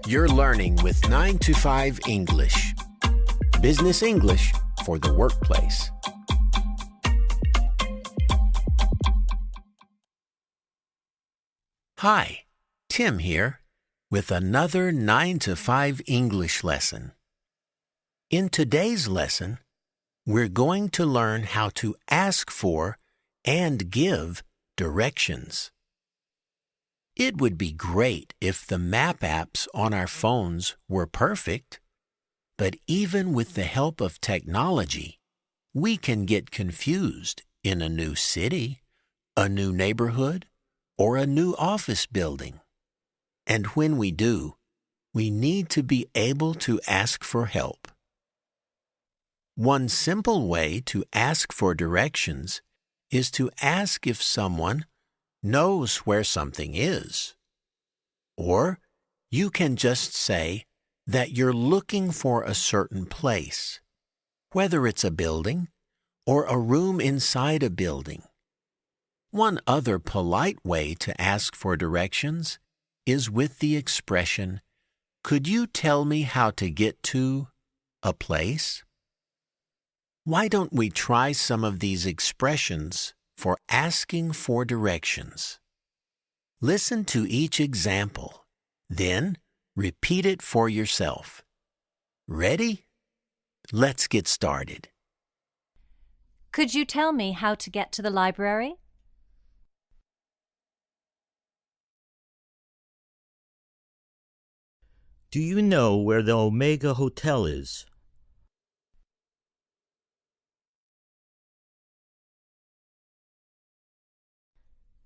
You're learning with 9 to 5 English. Business English for the workplace. Hi, Tim here with another 9 to 5 English lesson. In today's lesson, we're going to learn how to ask for and give directions. It would be great if the map apps on our phones were perfect, but even with the help of technology, we can get confused in a new city, a new neighborhood, or a new office building. And when we do, we need to be able to ask for help. One simple way to ask for directions is to ask if someone knows where something is. Or you can just say that you're looking for a certain place, whether it's a building or a room inside a building. One other polite way to ask for directions is with the expression, "Could you tell me how to get to a place?" Why don't we try some of these expressions for asking for directions? Listen to each example, then repeat it for yourself. Ready? Let's get started. Could you tell me how to get to the library? Do you know where the Omega Hotel is?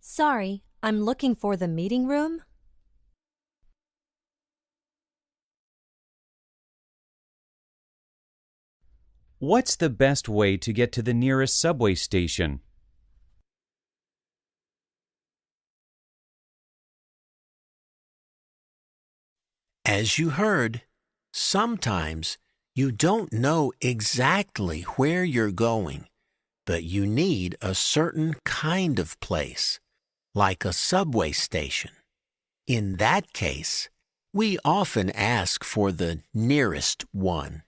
Sorry, I'm looking for the meeting room. What's the best way to get to the nearest subway station? As you heard, sometimes you don't know exactly where you're going, but you need a certain kind of place, like a subway station. In that case, we often ask for the nearest one.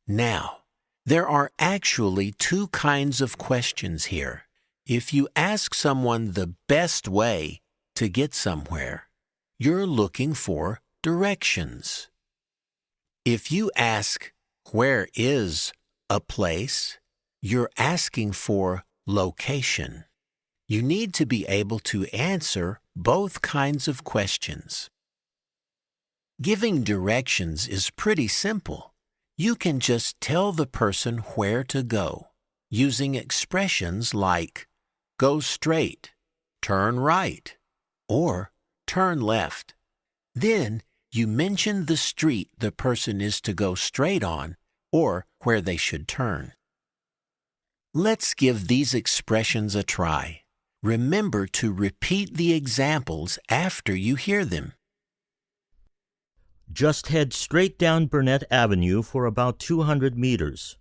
Now, there are actually two kinds of questions here. If you ask someone the best way to get somewhere, you're looking for directions. If you ask, "Where is a place?" you're asking for location. You need to be able to answer both kinds of questions. Giving directions is pretty simple. You can just tell the person where to go, using expressions like go straight, turn right, or turn left. Then you mention the street the person is to go straight on or where they should turn. Let's give these expressions a try. Remember to repeat the examples after you hear them. Just head straight down Burnett Avenue for about 200 meters.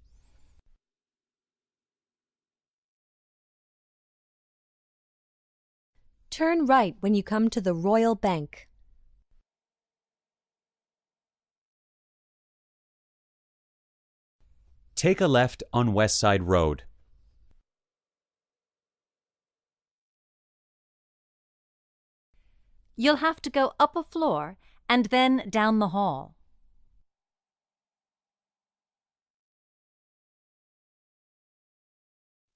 Turn right when you come to the Royal Bank. Take a left on West Side Road. You'll have to go up a floor and then down the hall.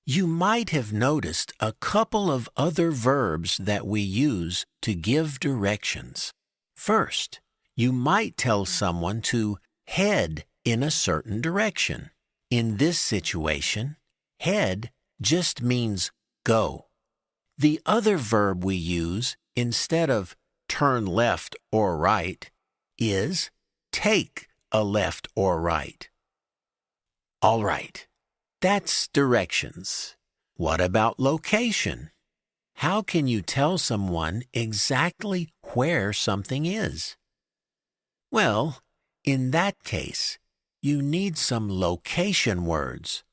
You might have noticed a couple of other verbs that we use to give directions. First, you might tell someone to head in a certain direction. In this situation, head just means go. The other verb we use instead of turn left or right is take a left or right. All right, that's directions. What about location? How can you tell someone exactly where something is? Well, in that case, you need some location words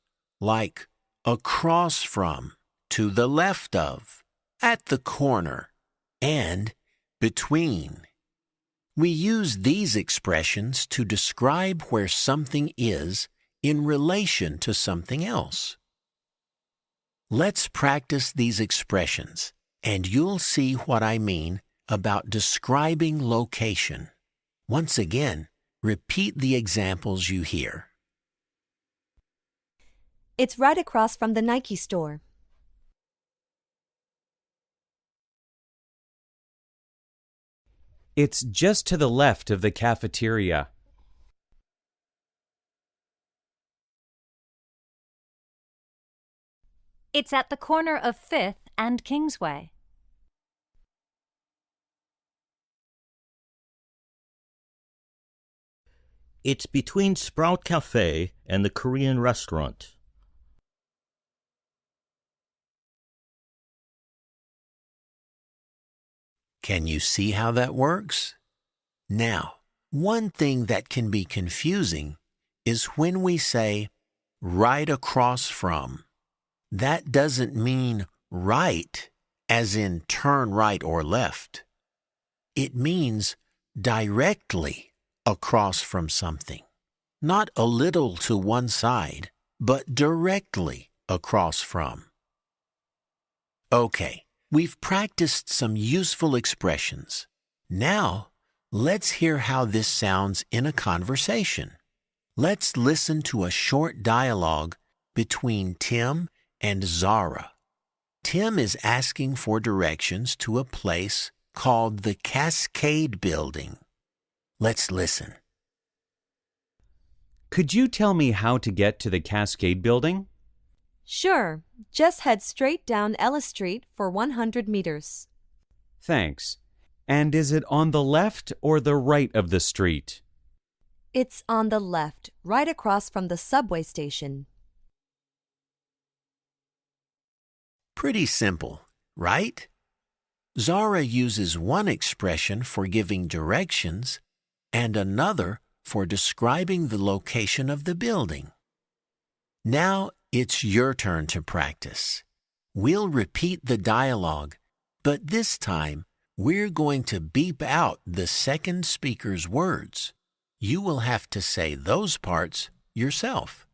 like across from, to the left of, at the corner, and between. We use these expressions to describe where something is in relation to something else. Let's practice these expressions, and you'll see what I mean about describing location. Once again, repeat the examples you hear. It's right across from the Nike store. It's just to the left of the cafeteria. It's at the corner of 5th and Kingsway. It's between Sprout Cafe and the Korean restaurant. Can you see how that works? Now, one thing that can be confusing is when we say right across from. That doesn't mean right, as in turn right or left. It means directly across from something. Not a little to one side, but directly across from. Okay, we've practiced some useful expressions. Now, let's hear how this sounds in a conversation. Let's listen to a short dialogue between Tim and Zara. Tim is asking for directions to a place called the Cascade Building. Let's listen. Could you tell me how to get to the Cascade Building? Sure, just head straight down Ellis Street for 100 meters. Thanks. And is it on the left or the right of the street? It's on the left, right across from the subway station. Pretty simple, right? Zara uses one expression for giving directions and another for describing the location of the building. Now it's your turn to practice. We'll repeat the dialogue, but this time we're going to beep out the second speaker's words. You will have to say those parts yourself.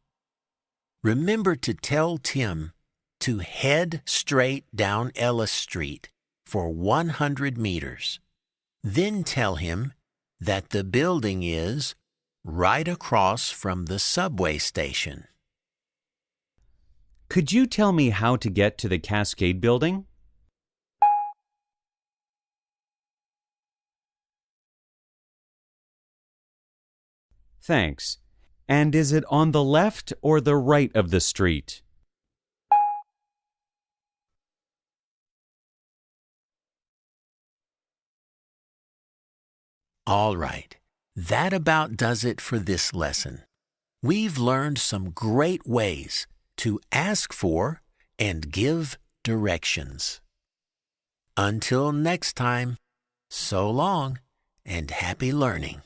Remember to tell Tim to head straight down Ellis Street for 100 meters. Then tell him that the building is right across from the subway station. Could you tell me how to get to the Cascade Building? Thanks. And is it on the left or the right of the street? All right, that about does it for this lesson. We've learned some great ways to ask for and give directions. Until next time, so long and happy learning.